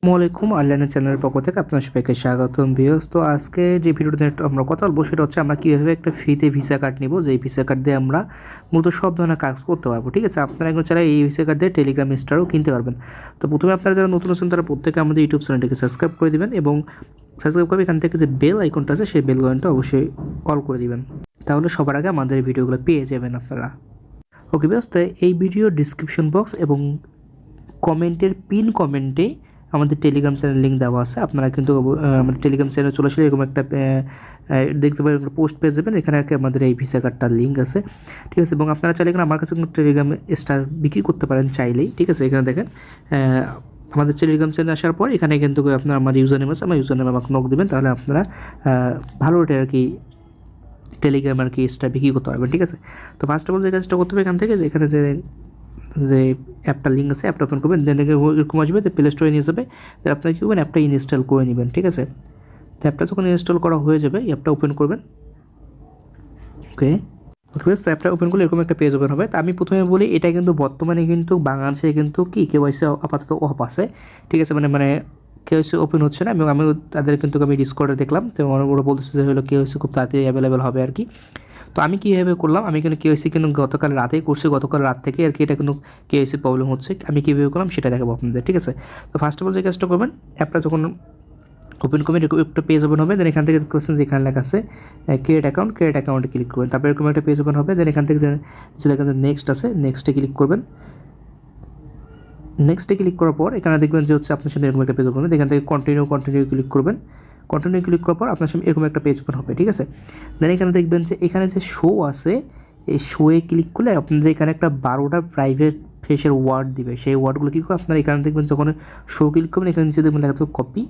আসসালামাইকুম আনলাইনের চ্যানেলের পক্ষ থেকে আপনার সবাইকে স্বাগতম ভিউয়ার্স। তো আজকে যে ভিডিওতে আমরা কথা বলবো সেটা হচ্ছে আমরা কীভাবে একটা ফ্রিতে ভিসা কার্ড নিব, যে ভিসা কার্ড দিয়ে আমরা মূলত সব ধরনের কাজ করতে পারবো। ঠিক আছে, আপনারা একজন চাইলে এই ভিসা কার্ড দিয়ে টেলিগ্রাম স্টারও কিনতে পারবেন। তো প্রথমে আপনারা যারা নতুন আছেন তারা প্রত্যেকে আমাদের ইউটিউব চ্যানেলটিকে সাবস্ক্রাইব করে দেবেন এবং সাবস্ক্রাইব করবে এখান থেকে যে বেল আইকনটা আছে সেই বেল আইকনটা অবশ্যই অল করে দিবেন, তাহলে সবার আগে আমাদের ভিডিওগুলো পেয়ে যাবেন আপনারা। ওকে ভিউয়ার্স, তো এই ভিডিও ডিসক্রিপশন বক্স এবং কমেন্টের পিন কমেন্টে আমাদের টেলিগ্রাম চ্যানেল লিঙ্ক দেওয়া আছে। আপনারা কিন্তু আমাদের টেলিগ্রাম চ্যানেলে চলে আসলে এরকম একটা দেখতে পাবেন, একটা পোস্ট পেয়ে যাবেন, এখানে আর কি আমাদের এই ভিসা কার্ডটার লিঙ্ক আছে। ঠিক আছে, এবং আপনারা চাইলে এখানে আমার কাছে কিন্তু টেলিগ্রাম স্টার বিক্রি করতে পারেন চাইলেই। ঠিক আছে, এখানে দেখেন আমাদের টেলিগ্রাম চ্যানেল আসার পর এখানে কিন্তু আপনার আমার ইউজার নেম আছে, আমার ইউজার নেম আমাকে নক দেবেন, তাহলে আপনারা ভালো রেটে আর কি টেলিগ্রাম আর কি স্টার বিক্রি করতে পারবেন। ঠিক আছে, তো ফার্স্ট অফ অল যে কাজটা করতে হবে এখান থেকে, এখানে যে অ্যাপটা লিঙ্ক আছে অ্যাপটা ওপেন করবেন, দেন এরকম আসবে, প্লে স্টোরে নিয়ে যাবে, দেন আপনার কী করবেন অ্যাপটা ইনস্টল করে নেবেন। ঠিক আছে, তো অ্যাপটা যখন ইনস্টল করা হয়ে যাবে অ্যাপটা ওপেন করবেন। ওকে ওকে, তো অ্যাপটা ওপেন করলে এরকম একটা পেজ ওপেন হবে। তো আমি প্রথমে বলি এটা কিন্তু বর্তমানে কিন্তু বাংলাদেশে কিন্তু কি কেওয়াইসি আপাতত অফ আছে। ঠিক আছে, মানে কেওয়াইসি ওপেন হচ্ছে না, এবং আমি তাদের কিন্তু আমি ডিসকর্ডে দেখলাম, তো ওরা বলতেছে যে হলো কেওয়াইসি খুব তাড়াতাড়ি অ্যাভেলেবেল হবে আর কি। তো আমি কীভাবে করলাম, আমি কিন্তু কেওয়াইসি কিন্তু গতকাল রাতেই করছি, গতকাল রাত থেকে আর কি এটা কিন্তু কেওয়াইসি প্রবলেম হচ্ছে। আমি কীভাবে করলাম সেটা দেখাবো আপনাদের। ঠিক আছে, তো ফার্স্ট অফ অল যে কাজটা করবেন, অ্যাপটা যখন ওপেন করবেন এরকম একটা পেজ ওপেন হবে, দেন এখান থেকে কোশ্চেন যেখানে লেখা আছে ক্রিয়েট অ্যাকাউন্টে ক্লিক করবেন, তারপর এরকম একটা পেজ ওপেন হবে, দেন এখান থেকে যে লেখা আছে নেক্সট আছে, নেক্সটে ক্লিক করবেন। নেক্সটে ক্লিক করার পর এখানে দেখবেন যে হচ্ছে আপনার সামনে এরকম একটা পেজ ওপেন হবে, এখান থেকে কন্টিনিউ ক্লিক করবেন। কন্টিনিউ ক্লিক করার পর আপনার সামনে এরকম একটা পেজ ওপেন হবে। ঠিক আছে, দেন এখানে দেখবেন যে এখানে যে শো আছে, এই শোয়ে ক্লিক করলে আপনাদের এখানে একটা 12টা প্রাইভেট ফেসের ওয়ার্ড দিবে, সেই ওয়ার্ডগুলো কী করে আপনারা এখানে দেখবেন যখন শো ক্লিক করবেন এখানে নিচে দেখবেন লেখা থাকবে কপি।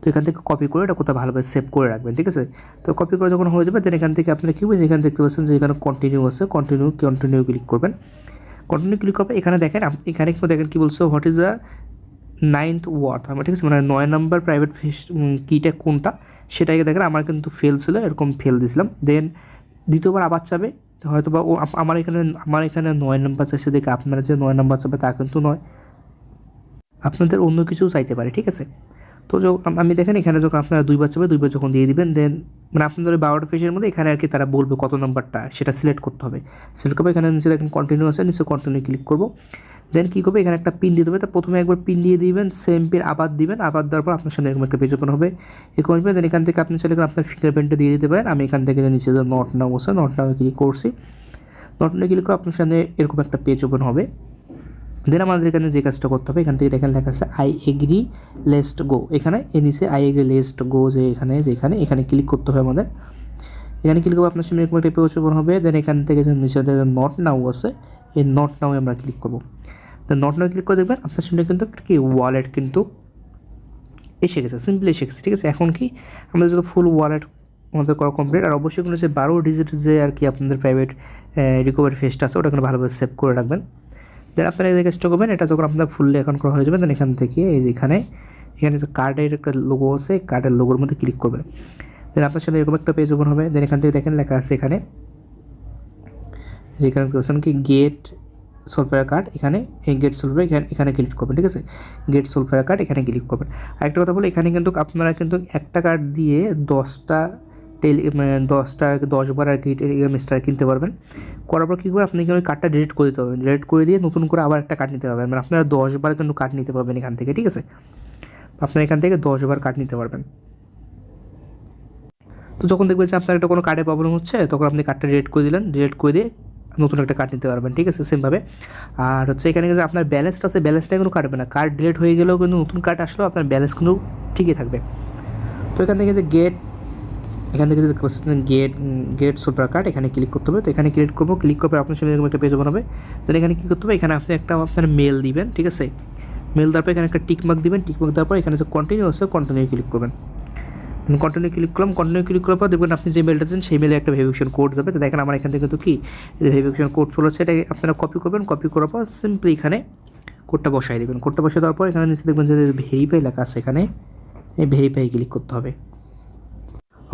তো এখান থেকে কপি করে এটা কোথাও ভালোভাবে সেভ করে রাখবেন। ঠিক আছে, তো কপি করে যখন হয়ে যাবে দেন এখান থেকে আপনারা কী করবেন, এখানে দেখতে পাচ্ছেন যে এখানে কন্টিনিউ আছে, কন্টিনিউ ক্লিক করবেন। কন্টিনিউ ক্লিক করবে, এখানে দেখেন এখানে দেখেন কী বলছে, what is the 9th word. আমার ঠিক আছে, মানে 9 নম্বর প্রাইভেট ফিস কিটা কোনটা সেটাকে দেখেন আমার কিন্তু ফেল ছিল, এরকম ফেল দিয়েছিলাম। দেন দ্বিতীয়বার আবার চাবে, হয়তো বা ও আমার এখানে 9 নম্বর চাইছে, দেখে আপনারা যে 9 নম্বর চাবে তা কিন্তু নয়, আপনাদের অন্য কিছুও চাইতে পারে। ঠিক আছে, তো আমি দেখেন এখানে যখন আপনারা 2বার চাবে 2বার যখন দিয়ে দিবেন, দেন মানে আপনাদের 12টা ফেসের মধ্যে এখানে আর কি তারা বলবে কত নম্বরটা সেটা সিলেক্ট করতে হবে। সিলেক্ট করবে, এখানে নিচে দেখেন কন্টিনিউ আছে, নিচে কন্টিনিউ ক্লিক করবো। দেন কী করবে, এখানে একটা পিন দিয়ে দেবে, তো প্রথমে একবার পিন দিয়ে দিবেন, সেম পিন আবার দিবেন, আবার দেওয়ার পর আপনার সামনে এরকম একটা পেজ ওপেন হবে, এরকম আসবে। দেন এখান থেকে আপনি চাইলে আপনার ফিঙ্গারপ্রিন্টটা দিয়ে দিতে পারেন। আমি এখান থেকে নিচে যে নট নাও আছে, নট নাও ক্লিক করছি, নট নাও ক্লিক করে আপনার সামনে এরকম একটা পেজ ওপেন হবে। দেন আমাদের এখানে যে কাজটা করতে হবে, এখান থেকে দেখেন লেখা আছে আই এগ্রি লেটস গো, এখানে নিচে আই এগ্রি লেটস গো, যে এখানে ক্লিক করতে হবে আমাদের। এখানে ক্লিক করবো, আপনার সামনে এরকম একটা পেজ ওপেন হবে। দেন এখান থেকে যে নিচে নট নাও আছে, এই নট নাও আমরা ক্লিক করবো। তো নট নাও ক্লিক করে দেখবেন আপনার সামনে কিন্তু কি ওয়ালেট কিন্তু এসে গেছে, সিম্পলি এসে গেছে। ঠিক আছে, এখন কি আমাদের যত ফুল ওয়ালেট আমাদের করা কমপ্লিট, আর অবশ্যই কোনো যে 12 ডিজিট যে আর কি আপনাদের প্রাইভেট রিকভারি ফেসটা আছে ওটা কিন্তু ভালোভাবে সেভ করে রাখবেন। দেন আপনারা এই কাজটা করবেন, এটা যখন আপনার ফুললি অ্যাকাউন্ট করা হয়ে যাবে, দেন এখান থেকে এই যে এখানে কার্ডের একটা লোগো আছে, কার্ডের লোগোর মধ্যে ক্লিক করবেন। দেন আপনার সামনে এরকম একটা পেজ ওপেন হবে। দেন এখান থেকে দেখেন লেখা আছে এখানে যেখানে বলছেন কি গেট সলফেয়ার কার্ড, এখানে এই গেট সলফেয়ার এখানে ক্লিক করবেন। ঠিক আছে, গেট সলফেয়ার কার্ড এখানে ক্লিক করবেন। আরেকটা কথা বলি, এখানে কিন্তু আপনারা কিন্তু একটা কার্ড দিয়ে 10টা 10বার আর কি টেলিগ্রাম স্টার কিনতে পারবেন। করার পর কী করে আপনি কিন্তু ওই কার্ডটা ডিলিট করে দিতে পারবেন, ডিলিট করে দিয়ে নতুন করে আবার একটা কার্ড নিতে পারবেন, মানে আপনারা 10বার কিন্তু কার্ড নিতে পারবেন এখান থেকে। ঠিক আছে, আপনারা এখান থেকে 10বার কার্ড নিতে পারবেন। তো যখন দেখবেন যে আপনার একটা কোনো কার্ডে প্রবলেম হচ্ছে, তখন আপনি কার্ডটা ডিলিট করে দিলেন, ডিলিট করে দিয়ে নতুন একটা কার্ড নিতে পারবেন। ঠিক আছে, সেমভাবে। আর হচ্ছে এখানে কিন্তু আপনার ব্যালেন্সটা আছে, ব্যালেন্সটা কিন্তু কাটবে না, কার্ড ডিলিট হয়ে গেলেও কিন্তু নতুন কার্ড আসলেও আপনার ব্যালেন্স কিন্তু ঠিকই থাকবে। তো এখান থেকে যে এখান থেকে যদি গেট সুপার কার্ড এখানে ক্লিক করতে হবে। তো এখানে ক্লিক করবো, ক্লিক করবে আপনার সামনে এরকম একটা পেজ ওপেন হবে। দেন এখানে কী করতে হবে, এখানে আপনি একটা আপনার মেল দিবেন। ঠিক আছে, মেল দেওয়ার পর এখানে একটা টিকমার্ক দিবেন, টিকমার্ক দেওয়ার পর এখানে যে কন্টিনিউ আছে কন্টিনিউ ক্লিক করবেন। কন্টিনিউ ক্লিক করলাম, কন্টিনিউ ক্লিক করার পর দেখবেন আপনি যে মেলটা দেন সেই মেলে একটা ভেরিফিকেশন কোড যাবে। তো দেখেন আমার এখান থেকে কিন্তু কি ভেরিফিকেশন কোড চলে আসছে, এটা আপনারা কপি করবেন, কপি করার পর সিম্পলি এখানে কোডটা বসাই দেবেন। কোডটা বসিয়ে দেওয়ার পর এখানে নিচে দেখবেন যে ভেরিফাই লেখা আছে, এখানে এই ভেরিফাই ক্লিক করতে হবে।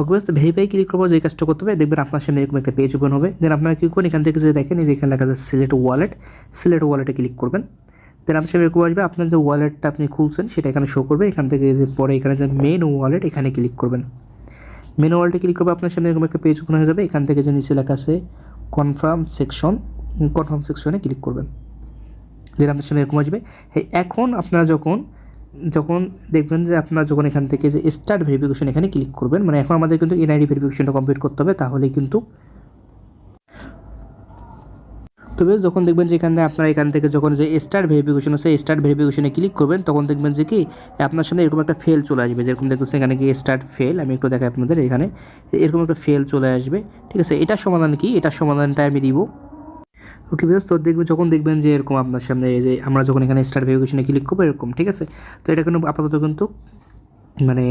ওকে বাস, ভেরিফাই ক্লিক করবো, যে কাজটা করতে হবে দেখবেন আপনার সামনে এরকম একটা পেজ ওপেন হবে। দেন আপনারা কী করবেন, এখান থেকে যে দেখেন এই যে এখানে লেখা আছে সিলেক্ট ওয়ালেটে ক্লিক করবেন। দেন আপনার সামনে এরকম আসবে, আপনার যে ওয়ালেটটা আপনি খুলছেন সেটা এখানে শো করবে। এখান থেকে যে পরে এখানে যে মেন ওয়ালেট এখানে ক্লিক করবেন। মেন ওয়ালেটে ক্লিক করবে, আপনার সামনে এরকম একটা পেজ ওপেন হয়ে যাবে। এখান থেকে যে নিচে লেখা আছে কনফার্ম সেকশনে ক্লিক করবেন। দেন আপনার সামনে এরকম আসবে। হ্যাঁ, এখন আপনারা যখন দেখবেন যে আপনারা যখন এখান থেকে যে স্টার্ট ভেরিফিকেশন এখানে ক্লিক করবেন, মানে এখন আমাদের কিন্তু এনআইডি ভেরিফিকেশনটা কমপ্লিট করতে হবে, তাহলেই কিন্তু তবে যখন দেখবেন যে আপনারা এখান থেকে যখন যে স্টার্ট ভেরিফিকেশন আছে স্টার্ট ভেরিফিকেশনে ক্লিক করবেন, তখন দেখবেন যে কি আপনার সামনে এরকম একটা ফেল চলে আসবে। যেরকম দেখতেছেন এখানে কি স্টার্ট ফেল, আমি একটু দেখাই আপনাদের, এখানে এরকম একটা ফেল চলে আসবে। ঠিক আছে, এটার সমাধান কি, এটার সমাধানটা আমি দিব। ওকে বিকজ তো যখন দেখবেন যে এরকম আপনার সামনে যে আমরা যখন এখানে স্টার্ট ভেরিফিকেশনে ক্লিক করবো এরকম, ঠিক আছে। তো এটা কিন্তু আপাতত কিন্তু মানে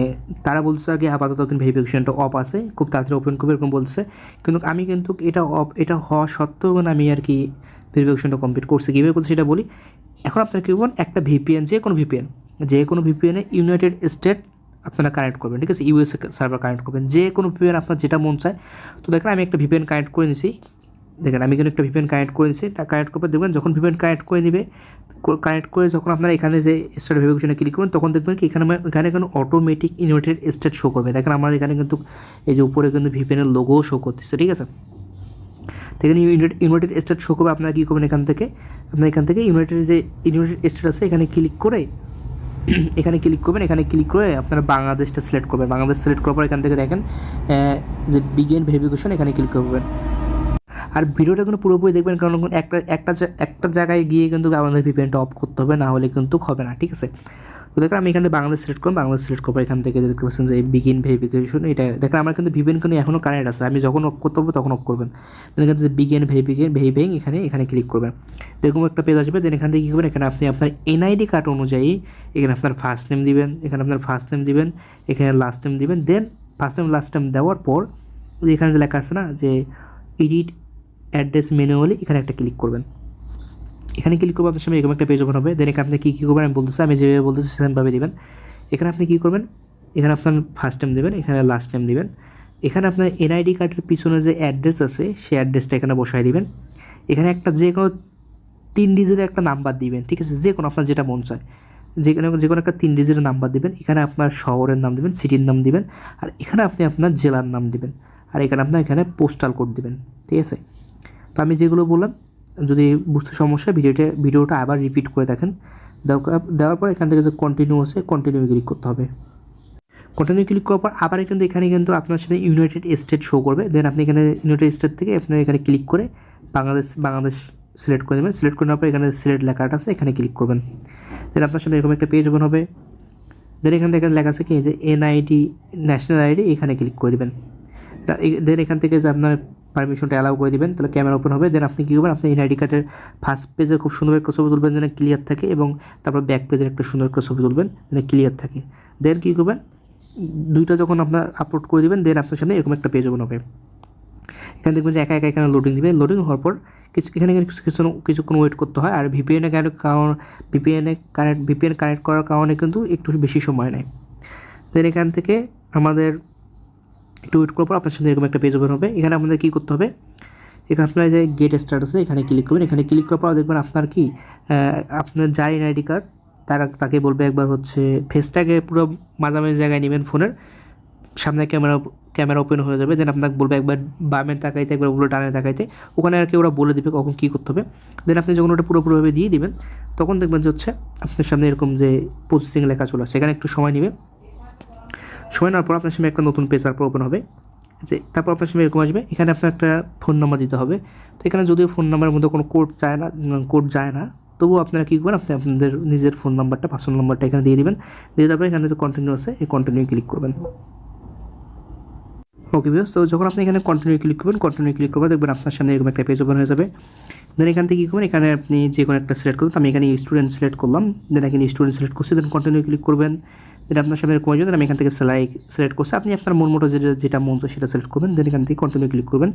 তারা বলছে আর কি আপাতত কিন্তু ভেরিফিকেশনটা অফ আছে, খুব তাড়াতাড়ি ওপেন করবে এরকম বলছে। কিন্তু আমি কিন্তু এটা হওয়া সত্ত্বেও আমি আর কি ভেরিফিকেশনটা কমপ্লিট করছি। কীভাবে করছি সেটা বলি। এখন আপনার কী করবেন, একটা ভিপিএন, যে কোনো ভিপিএনে ইউনাইটেড স্টেট আপনারা কানেক্ট করবেন। ঠিক আছে, ইউএসএ সার্ভার কানেক্ট করবেন, যে কোনো ভিপিএন আপনার যেটা মন চায়। তো দেখেন আমি একটা ভিপিএন কানেক্ট করে নিয়েছি। দেখেন আমি কিন্তু একটা ভিপিএন কানেক্ট করে নিয়েছি। কানেক্ট করবে দেখবেন যখন ভিপিএন কানেক্ট করে নেবে, কানেক্ট করে যখন আপনারা এখানে যে স্টার্ট ভেরিফিকেশনে ক্লিক করবেন, তখন দেখবেন কি এখানে কিন্তু অটোমেটিক ইউনাইটেড স্টেট শো করবে। দেখেন আমার এখানে কিন্তু এই যে উপরে কিন্তু ভিপিএনের লোগোও শো করতেছে। ঠিক আছে, তো এখানে ইউনাইটেড স্টেট শো করবে। আপনারা কী করবেন, এখান থেকে ইউনাইটেড স্টেট আছে এখানে ক্লিক করে এখানে ক্লিক করবেন। এখানে ক্লিক করে আপনারা বাংলাদেশটা সিলেক্ট করবেন। বাংলাদেশ সিলেক্ট করার পর এখান থেকে দেখেন যে বিগিন ভেরিফিকেশন এখানে ক্লিক করবেন। আর ভিডিওটা কিন্তু পুরোপুরি দেখবেন, কারণ একটা জায়গায় গিয়ে কিন্তু আমাদের ভিপিএনটা অফ করতে হবে, না হলে কিন্তু হবে না। ঠিক আছে, তো দেখেন আমি এখানে বাংলাদেশ সিলেক্ট করব। বাংলাদেশ সিলেক্ট করার এখান থেকে দেখতে পাচ্ছেন যে বিগিন ভেরিফিকেশন, এটা দেখেন আমার কিন্তু ভিপিএন কিন্তু এখনও কানেক্ট আছে। আমি যখন অফ করতে হবে তখন অফ করবেন। দেন এখান থেকে বিগিন ভেরিফাইং এখানে ক্লিক করবেন। এরকম একটা পেজ আসবে। দেন এখান থেকে কী করবেন, এখানে আপনি আপনার এনআইডি কার্ড অনুযায়ী এখানে আপনার ফার্স্ট নেম দিবেন, এখানে লাস্ট নেম দিবেন। দেন ফার্স্ট নেম লাস্ট নেম দেওয়ার পর এখানে যে লেখা আছে না যে এডিট অ্যাড্রেস ম্যানুয়ালি, এখানে একটা ক্লিক করবেন। এখানে ক্লিক করবো, আপনার সামনে এরকম একটা পেজ ওপেন হবে। দেন এখানে আপনি কী করবেন আমি বলতেছি, আমি যেভাবে বলতেছি সেরকমভাবে দেবেন। এখানে আপনি কী করবেন, এখানে আপনার ফার্স্ট নেম দেবেন, এখানে লাস্ট নেম দেবেন। এখানে আপনার এনআইডি কার্ডের পিছনে যে অ্যাড্রেস আছে সেই অ্যাড্রেসটা এখানে বসায় দিবেন। এখানে একটা যে কোনো 3 ডিজিটের একটা নাম্বার দিবেন। ঠিক আছে, যে কোনো আপনার যেটা মন চায় যে কোনো একটা 3 ডিজিটের নাম্বার দিবেন। এখানে আপনার শহরের নাম দিবেন, সিটির নাম দিবেন, আর এখানে আপনি আপনার জেলার নাম দিবেন, আর এখানে পোস্টাল কোড দিবেন। ঠিক আছে, তো আমি যেগুলো বললাম, যদি বুঝতে সমস্যা ভিডিওটা আবার রিপিট করে দেখেন। দেওয়ার পর এখান থেকে যে কন্টিনিউ আছে কন্টিনিউ ক্লিক করতে হবে। কন্টিনিউ ক্লিক করার পর আবার এখানে আপনার সাথে ইউনাইটেড স্টেট শো করবে। দেন আপনি এখানে ইউনাইটেড স্টেট থেকে আপনার এখানে ক্লিক করে বাংলাদেশ সিলেক্ট করে দেবেন। সিলেক্ট করার পর এখানে সিলেক্ট লেখাটা আছে এখানে ক্লিক করবেন। দেন আপনার সামনে এরকম একটা পেজ ওপেন হবে। দেন এখান থেকে লেখা আছে কি যে এনআইডি, ন্যাশনাল আইডি, এখানে ক্লিক করে দেবেন। দেন এখান থেকে যে আপনার পারমিশনটা অ্যালাউ করে দেবেন, তাহলে ক্যামেরা ওপেন হবে। দেন আপনি কী করবেন, আপনি এনআইডি কার্ডের ফার্স্ট পেজে খুব সুন্দর একটা ছবি তুলবেন যেন ক্লিয়ার থাকে, এবং তারপর ব্যাক পেজের একটা সুন্দর একটা ছবি তুলবেন যেন ক্লিয়ার থাকে। দেন কী করবেন, দুইটা যখন আপনার আপলোড করে দেবেন, দেন আপনার সামনে এরকম একটা পেজ ওপেন হবে। এখানে দেখবেন যে একা এখানে লোডিং দিবে। লোডিং হওয়ার পর কিছুক্ষণ ওয়েট করতে হয়। আর ভিপিএন কানেক্ট করার কারণে কিন্তু একটু বেশি সময় নেয়। দেন এখান থেকে আমাদের একটু ওয়েট করার পর আপনার সামনে এরকম একটা পেজ ওপেন হবে। এখানে আপনাদের কী করতে হবে, এখানে আপনার যে গেট স্ট্যাটাস আছে এখানে ক্লিক করবেন। এখানে ক্লিক করার পর দেখবেন আপনার কি আপনার যার এনআইডি কার্ড তাকে বলবে একবার হচ্ছে ফেসটাকে পুরো মাঝামাঝি জায়গায় নেবেন, ফোনের সামনে ক্যামেরা ওপেন হয়ে যাবে। দেন আপনাকে বলবে একবার বামে তাকাইতে, একবার উপরে ডানে তাকাইতে, ওখানে আর কি ওরা বলে দেবে কখন কী করতে হবে। দেন আপনি যখন ওটা পুরোপুরিভাবে দিয়ে দিবেন, তখন দেখবেন যে হচ্ছে আপনার সামনে এরকম যে প্রসেসিং লেখা চলে আসে। সেখানে একটু সময় নেবে। সময় নেওয়ার পর আপনার সামনে একটা নতুন পেজ তারপর ওপেন হবে। যে তারপর আপনার সামনে এরকম আসবে। এখানে আপনার একটা ফোন নাম্বার দিতে হবে। তো এখানে যদিও ফোন নাম্বারের মধ্যে কোনো কোড যায় না, তবুও আপনারা কী করবেন, আপনি আপনাদের নিজের ফোন নাম্বারটা, পার্সোনাল নাম্বারটা এখানে দিয়ে দেবেন। দিয়ে তারপরে এখানে যে কন্টিনিউ আছে এই কন্টিনিউ ক্লিক করবেন। ওকে ভিউয়ার্স, তো যখন আপনি এখানে কন্টিনিউ ক্লিক করবেন দেখবেন আপনার সামনে এরকম একটা পেজ ওপেন হয়ে যাবে। দেন এখান থেকে কী করবেন, এখানে আপনি যে কোনো একটা সিলেক্ট করবেন। আমি এখানে স্টুডেন্ট সিলেক্ট করলাম। দেন এখানে স্টুডেন্ট সিলেক্ট করছি। দেন কন্টিনিউ ক্লিক করবেন। দেন আপনার সামনে এরকম আসবে। আমি এখান থেকে সিলেক্ট করছি। আপনি আপনার মন মতো যেটা মন চায় সেটা সিলেক্ট করবেন। দেন এখান থেকে কন্টিনিউ ক্লিক করবেন।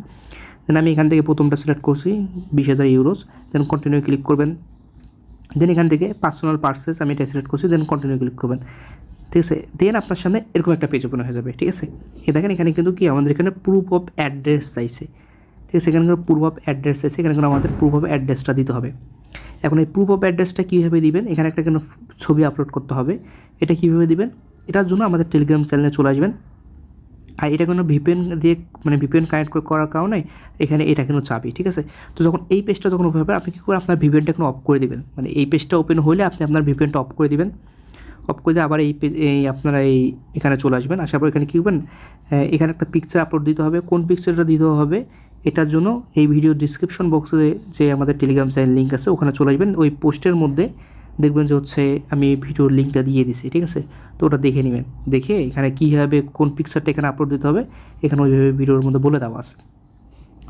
দেন আমি এখান থেকে প্রথমটা সিলেক্ট করছি 20,000 ইউরোস। দেন কন্টিনিউ ক্লিক করবেন। দেন এখান থেকে পার্সোনাল পারচেস আমি এটা সিলেক্ট করছি। দেন কন্টিনিউ ক্লিক করবেন। ঠিক আছে, দেন আপনার সামনে এরকম একটা পেজ ওপেন হয়ে যাবে। ঠিক আছে, দেখেন এখানে কিন্তু কি আমাদের এখানে প্রুফ অফ অ্যাড্রেস চাইছে। ঠিক আছে, এখানে প্রুফ অফ অ্যাড্রেস চাইছে। এখানে আমাদের প্রুফ অফ অ্যাড্রেসটা দিতে হবে। এখন এই প্রুফ অফ অ্যাড্রেসটা কীভাবে দিবেন, এখানে একটা কেন ছবি আপলোড করতে হবে, এটা কীভাবে দিবেন, এটার জন্য আমাদের টেলিগ্রাম চ্যানেলে চলে আসবেন। আর এটা কোনো ভিপিএন দিয়ে মানে ভিপিএন কানেক্ট করার কারণে এখানে এটা কিন্তু চাবি, ঠিক আছে। তো যখন এই পেজটা যখন ওপেন হবে আপনি কী করে আপনার ভিপিএনটা এখন অফ করে দেবেন, মানে এই পেজটা ওপেন হলে আপনি আপনার ভিপিএনটা অফ করে দেবেন। অফ করে দিয়ে আবার এই আপনারা এখানে চলে আসবেন। আসার পর এখানে কী করবেন, এখানে একটা পিকচার আপলোড দিতে হবে। কোন পিকচারটা দিতে হবে এটার জন্য এই ভিডিও ডিসক্রিপশন বক্সে যে আমাদের টেলিগ্রাম চ্যানেল লিঙ্ক আছে ওখানে চলে আসবেন। ওই পোস্টের মধ্যে দেখবেন যে হচ্ছে আমি ভিডিওর লিঙ্কটা দিয়ে দিছি, ঠিক আছে। তো ওটা দেখে নেবেন, দেখে এখানে কীভাবে কোন পিকচারটা এখানে আপলোড দিতে হবে এখানে ওইভাবে ভিডিওর মধ্যে বলে দেওয়া আছে।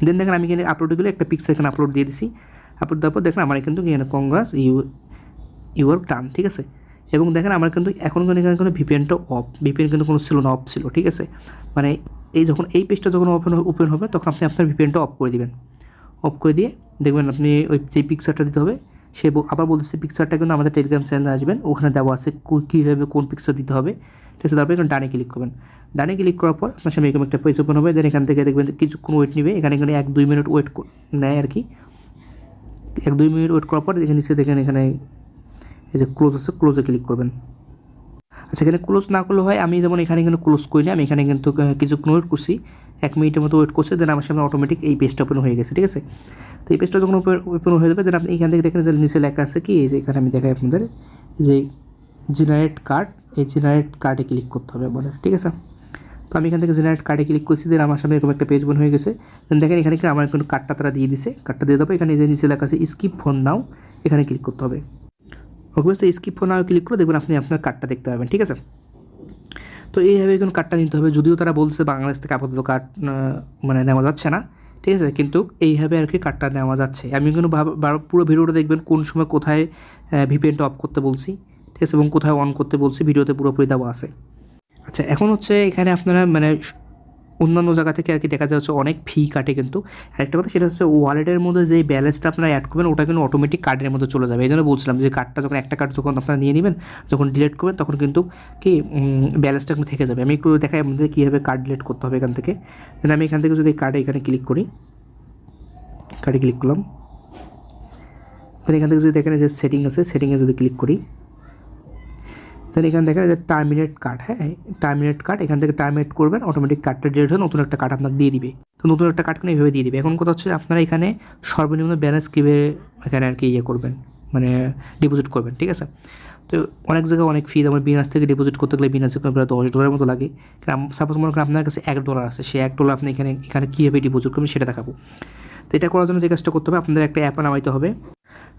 দেন দেখেন আমি এখানে আপলোড গেলে একটা পিকচার এখানে আপলোড দিয়ে দিছি। আপলোড দেওয়ার পর দেখেন আমার কিন্তু এখানে কংগ্রাস ইউর টার্ন, ঠিক আছে। এবং দেখেন আমার কিন্তু এখন এখানে কোনো ভিপিএনটা অফ, ভিপিএন কিন্তু কোনো ছিল না, অফ ছিল, ঠিক আছে। মানে যখন এই পেজটা যখন ওপেন হবে তখন আপনি আপনার ভিপিএনটা অফ করে দিবেন। অফ করে দিয়ে দেখবেন আপনি ওই যে পিকচারটা দিতে হবে সে আবার বলতেছে পিকচারটা কিন্তু আমাদের টেলিগ্রাম চ্যানেলে আসবেন, ওখানে দেওয়া আছে কীভাবে কোন পিকচার দিতে হবে, ঠিক আছে। তারপরে এখানে ডানে ক্লিক করবেন। ডানে ক্লিক করার পর আপনার সামনে এরকম একটা পেজ ওপেন হবে। দেন এখান থেকে দেখবেন কিছুক্ষণ ওয়েট নেবে, এখানে 1-2 মিনিট ওয়েট নেয় আর কি। 1-2 মিনিট ওয়েট করার পর এখানে নিচে দেখেন এখানে এই যে ক্লোজ আছে, ক্লোজে ক্লিক করবেন। আচ্ছা এখানে ক্লোজ না করলে হয়, আমি যেমন এখানে কিন্তু ক্লোজ করি না, আমি এখানে কিন্তু কিছুক্ষণ ওয়েট করছি, 1 মিনিটের মতো ওয়েট করছে। দেন আমার সামনে অটোমেটিক এই পেজটা ওপেন হয়ে গেছে, ঠিক আছে। তো এই পেজটা যখন ওপেন হয়ে যাবে দেন আপনি এখান থেকে দেখেন যে নিচে লেখা আছে কি, এই যে এখানে আমি দেখাই আপনাদের যে জেনারেট কার্ড, এই জেনারেট কার্ডে ক্লিক করতে হবে আমাদের, ঠিক আছে। তো আমি এখান থেকে জেনারেট কার্ডে ক্লিক করছি। দেন আমার সামনে এরকম একটা পেজ ওপেন হয়ে গেছে। দেন দেখেন এখানে কি আমার কিন্তু কার্ডটা তারা দিয়ে দিছে, কার্ডটা দিয়ে দেবো। এখানে যে নিচে লেখা আছে স্কিপ ফোন নাও, এখানে ক্লিক করতে হবে। ওকে, তো স্কিপ ফোন নাও ক্লিক করে দেখবেন আপনি আপনার কার্ডটা দেখতে পাবেন, ঠিক আছে। তো এইভাবে এখন কার্ডটা নিতে হবে, যদিও তারা বলছে বাংলাদেশ থেকে আপাতত কার্ড মানে নেওয়া যাচ্ছে না, ঠিক আছে, কিন্তু এইভাবে আর কি কার্ডটা নেওয়া যাচ্ছে। আমি কিন্তু পুরো ভিডিওটা দেখবেন কোন সময় কোথায় ভিপিএনটা অফ করতে বলছি, ঠিক আছে, এবং কোথায় অন করতে বলছি ভিডিওতে পুরোপুরি দেওয়া আছে। আচ্ছা এখন হচ্ছে এখানে আপনারা মানে অন্যান্য জায়গা থেকে আর কি দেখা যাচ্ছে অনেক ফি কাটে, কিন্তু আরেকটা কথা সেটা হচ্ছে ওয়ালেটের মধ্যে যেই ব্যালেন্সটা আপনারা অ্যাড করবেন ওটা কিন্তু অটোমেটিক কার্ডের মধ্যে চলে যাবে। এই জন্য বলছিলাম যে কার্ডটা যখন একটা কার্ড যখন আপনারা নিয়ে নেবেন, যখন ডিলিট করবেন তখন কিন্তু কি ব্যালেন্সটা কিন্তু থেকে যাবে। আমি একটু দেখাই আপনাদের কীভাবে কার্ড ডিলিট করতে হবে এখান থেকে। দেন আমি এখান থেকে যদি কার্ডে এখানে ক্লিক করি, কার্ডে ক্লিক করলাম। দেন এখান থেকে যদি দেখেন যে সেটিং আছে, সেটিংয়ে যদি ক্লিক করি, দেন এখানে দেখেন যে টার্মিনেট কার্ড, হ্যাঁ টার্মিনেট কার্ড, এখান থেকে টার্মিনেট করবেন, অটোমেটিক কার্ডটা ডিলিট হয়ে নতুন একটা কার্ড আপনাকে দিয়ে দিবে। তো নতুন একটা কার্ড কিন্তু এইভাবে দিয়ে দিবে। এখন কথা হচ্ছে আপনারা এখানে সর্বনিম্ন ব্যালেন্স কীভাবে এখানে আর কি করবেন, মানে ডিপোজিট করবেন, ঠিক আছে। তো অনেক জায়গায় অনেক ফি, যেমন বিনাস থেকে ডিপোজিট করতে গেলে বিনাসে প্রায় $10 মতো লাগে। কারণ সাপোজ মনে করেন আপনার কাছে $1 আছে, সেই $1 আপনি এখানে কীভাবে ডিপোজিট করবেন সেটা দেখাবো। তো এটা করার জন্য যে কাজটা করতে হবে আপনাদের একটা অ্যাপ নামাইতে হবে।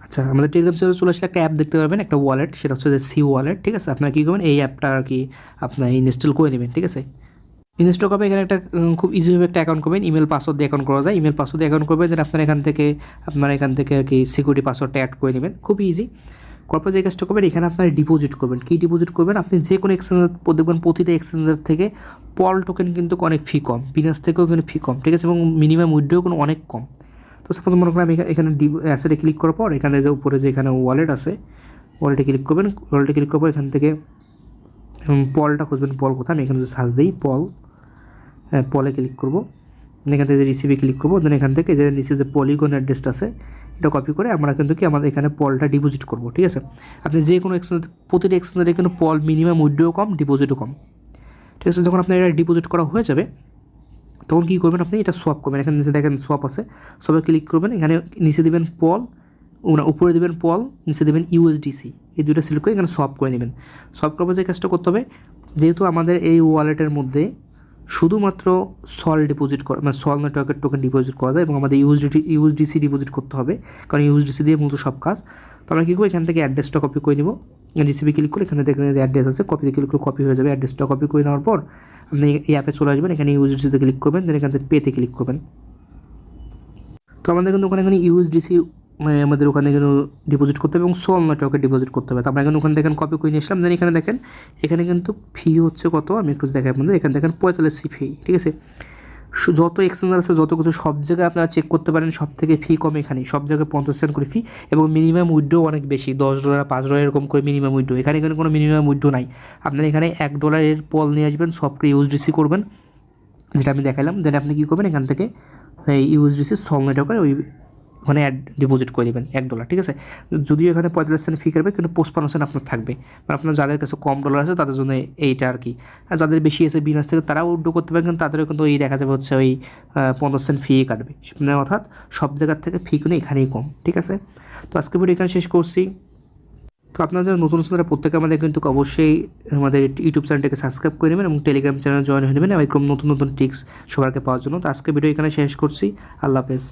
আচ্ছা আমাদের টেলিগ্রাম চ্যানেলে চলে আসলে একটা অ্যাপ দেখতে পাবেন, একটা ওয়ালেট, সেটা হচ্ছে যে সি ওয়ালেট, ঠিক আছে। আপনারা কী করবেন এই অ্যাপটা আর কি আপনার ইনস্টল করে নেবেন, ঠিক আছে। ইনস্টল করবে এখানে একটা খুব ইজিভাবে একটা অ্যাকাউন্ট করবেন, ইমেল পাসওয়ার্ড দিয়ে অ্যাকাউন্ট করা যায়। ইমেল পাসওয়ার্ড দিয়ে অ্যাকাউন্ট করবেন, দেন আপনারা এখান থেকে আর কি সিকিউরিটি পাসওয়ার্ডটা অ্যাড করে নেবেন, খুব ইজি। করার যে কাজটা করবেন এখানে আপনারা ডিপোজিট করবেন। কী ডিপোজিট করবেন, আপনি যে কোনো এক্সচেঞ্জার দেখবেন প্রতিটা এক্সচেঞ্জার থেকে পল টোকেন কিন্তু অনেক ফি কম, বিনাস থেকেও কিন্তু ফি কম, ঠিক আছে, এবং মিনিমাম উইথড্রও কোনো অনেক কম। তো সাপোজ মনে করেন আমি এখানে অ্যাসেটে ক্লিক করার পর এখানে যে উপরে যে এখানে ওয়ালেট আছে, ওয়ালেটে ক্লিক করবেন। ওয়ালেটে ক্লিক করার পর এখান থেকে পলটা খুঁজবেন, পল কোথায়, আমি এখানে যদি সার্চ দিই পল, হ্যাঁ পলে ক্লিক করবো। এখান থেকে রিসিভে ক্লিক করবো। দেন এখান থেকে যে নিচে যে পলিগন অ্যাড্রেসটা আছে এটা কপি করে আমরা কিন্তু কি আমাদের এখানে পলটা ডিপোজিট করবো, ঠিক আছে। আপনি যে কোনো এক্সচেঞ্জ প্রতিটি এক্সচেঞ্জে কিন্তু পল মিনিমাম উইথড্রও কম, ডিপোজিটও কম, ঠিক আছে। যখন আপনার এটা ডিপোজিট করা হয়ে যাবে তখন কী করবেন, আপনি এটা সোয়াপ করবেন। এখানে নিচে দেখেন সোয়াপ আছে, সোয়াপে ক্লিক করবেন। এখানে নিচে দেবেন পল, উপরে দেবেন পল, নিচে দেবেন ইউএসডিসি, এই দুটো সিলেক্ট করে এখানে সোয়াপ করে নেবেন। সোয়াপ করার যে কাজটা করতে হবে, যেহেতু আমাদের এই ওয়ালেটের মধ্যে শুধুমাত্র সল ডিপোজিট করা মানে সল নেটওয়ার্কের টোকেন ডিপোজিট করা যায় এবং আমাদের ইউএসডিসি ডিপোজিট করতে হবে, কারণ ইউএসডিসি দিয়ে মূলত সব কাজ। তো আমরা কী করবো, এখান থেকে অ্যাড্রেসটা কপি করে নিব। রিসিভে ক্লিক করে এখানে দেখবেন যে অ্যাড্রেস আছে, কপিতে ক্লিক করে কপি হয়ে যাবে। অ্যাড্রেসটা কপি করে নেওয়ার পর আপনি এই অ্যাপে চলে আসবেন, এখানে ইউএসডিসিতে ক্লিক করবেন, দেন এখান থেকে পেতে ক্লিক করবেন। তো আমাদের কিন্তু ওখানে ইউএসডিসি মানে আমাদের ওখানে কিন্তু ডিপোজিট করতে হবে এবং সোল নেটওয়ার্কে ডিপোজিট করতে হবে। তো আমরা ওখানে দেখেন কপি করে নিয়ে আসলাম। দেন এখানে দেখেন এখানে কিন্তু ফি হচ্ছে কত, আমি একটু দেখাই আপনাদের। এখানে দেখেন 45 ফি, ঠিক আছে। যত এক্সচেঞ্জার আছে যত কিছু সব জায়গায় আপনারা চেক করতে পারেন, সব থেকে ফি কম এখানে, সব জায়গায় 50% করে ফি এবং মিনিমাম উইথড্রো অনেক বেশি, $10 $5 এরকম করে মিনিমাম উইথড্রো। এখানে কোনো মিনিমাম উইথড্রো নাই। আপনারা এখানে $1 পল নিয়ে আসবেন, সবকে ইউএসডিসি করবেন যেটা আমি দেখালাম। দেন আপনি কী করবেন, এখান থেকে ইউএসডিসি সল নেটওয়ার্কের ওই ওখানে অ্যাড ডিপোজিট করে দেবেন $1, ঠিক আছে। যদিও এখানে 45 সেন্ট ফি কাটবে, কিন্তু 55 সেন্ট আপনার থাকবে, মানে আপনার যাদের কাছে কম ডলার আছে তাদের জন্য এইটা আর কি। আর যাদের বেশি আছে বিনাস থেকে, তারাও উইথড্র করতে পারেন, কিন্তু তাদেরও কিন্তু ওই দেখা যাবে হচ্ছে ওই 50 সেন্ট ফি কাটবে, মানে অর্থাৎ সব জায়গার থেকে ফি কিন্তু এখানেই কম, ঠিক আছে। তো আজকে ভিডিও এখানে শেষ করছি। তো আপনারা যারা নতুন তারা প্রত্যেকে আমাদের কিন্তু অবশ্যই আমাদের ইউটিউব চ্যানেলটাকে সাবস্ক্রাইব করে নেবেন এবং টেলিগ্রাম চ্যানেল জয়েন হয়ে নেবেন এরকম নতুন নতুন টিপস সবার আগে পাওয়ার জন্য। তো আজকে ভিডিও এখানে শেষ করছি। আল্লাহ হাফেজ।